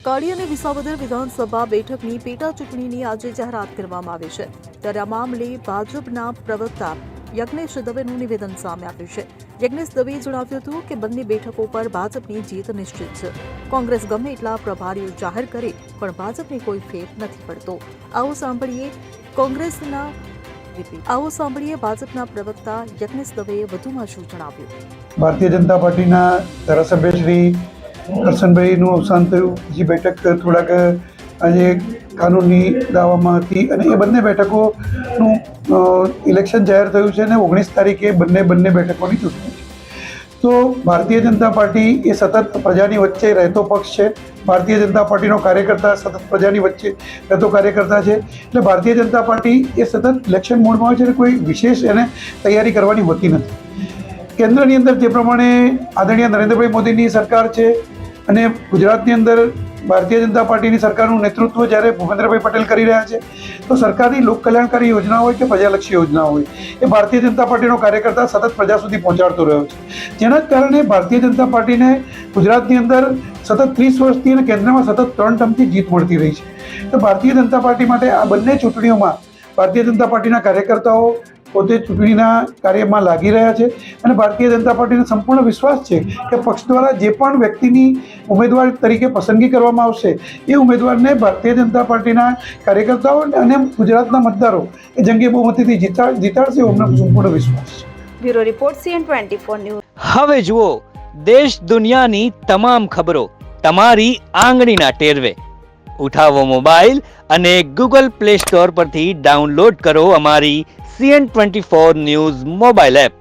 કાળી અને વિસાવદર વિધાનસભા બેઠકની પેટા ચૂંટણીની આજે જાહેરાત કરવામાં આવી છે ત્યારે આ મામલે ભાજપના પ્રવક્તા યજ્ઞેશ દવેનું નિવેદન સામે આવ્યું છે। યજ્ઞેશ દવેએ જણાવ્યું હતું કે બંને બેઠકો પર ભાજપની જીત નિશ્ચિત છે। કોંગ્રેસ ગમે એટલા પ્રભારીઓ જાહેર કરે પણ ભાજપને કોઈ ફેર નથી પડતો। આવો સાંભળીએ ભાજપના પ્રવક્તા યજ્ઞેશ દવેએ વધુમાં શું જણાવ્યું। ભારતીય જનતા પાર્ટીના ધારાસભ્ય શ્રી કરશનભાઈનું અવસાન થયું। જે બેઠક થોડાક આજે કાનૂની દાવામાં હતી અને એ બંને બેઠકોનું ઇલેક્શન જાહેર થયું છે અને 19 તારીખે બંને બેઠકોની ચૂંટણી છે। તો ભારતીય જનતા પાર્ટી એ સતત પ્રજાની વચ્ચે રહેતો પક્ષ છે। ભારતીય જનતા પાર્ટીનો કાર્યકર્તા સતત પ્રજાની વચ્ચે રહેતો કાર્યકર્તા છે। એટલે ભારતીય જનતા પાર્ટી એ સતત ઇલેક્શન મોડમાં હોય છે અને કોઈ વિશેષ એને તૈયારી કરવાની હોતી નથી। કેન્દ્રની અંદર જે પ્રમાણે આદરણીય નરેન્દ્રભાઈ મોદીની સરકાર છે અને ગુજરાતની અંદર ભારતીય જનતા પાર્ટીની સરકારનું નેતૃત્વ જ્યારે ભૂપેન્દ્રભાઈ પટેલ કરી રહ્યા છે તો સરકારની લોક કલ્યાણકારી યોજના હોય કે પ્રજાલક્ષી યોજના હોય એ ભારતીય જનતા પાર્ટીનો કાર્યકર્તા સતત પ્રજા સુધી પહોંચાડતો રહ્યો છે। જેના જ કારણે ભારતીય જનતા પાર્ટીને ગુજરાતની અંદર સતત 30 વર્ષથી અને કેન્દ્રમાં સતત 3 ટર્મથી જીત મળતી રહી છે। તો ભારતીય જનતા પાર્ટી માટે આ બંને ચૂંટણીઓમાં ભારતીય જનતા પાર્ટીના કાર્યકર્તાઓ પોતે ચૂંટણીના કાર્યમાં લાગી રહ્યા છે અને ભારતીય જનતા પાર્ટીને સંપૂર્ણ વિશ્વાસ છે કે પક્ષ દ્વારા જે પણ વ્યક્તિની ઉમેદવાર તરીકે પસંદગી કરવામાં આવશે એ ઉમેદવારને ભારતીય જનતા પાર્ટીના કાર્યકર્તાઓ અને ગુજરાતના મતદારો એ જંગી બહુમતીથી જીતાડશે એવો અમને સંપૂર્ણ વિશ્વાસ છે। Bureau report CN24 news. હવે જુઓ દેશ દુનિયાની તમામ ખબરો તમારી આંગળીના ટેરવે। ઉઠાવો મોબાઈલ અને ગૂગલ પ્લે સ્ટોર પરથી ડાઉનલોડ કરો અમારી CN24 ન્યૂઝ મોબાઈલ એપ।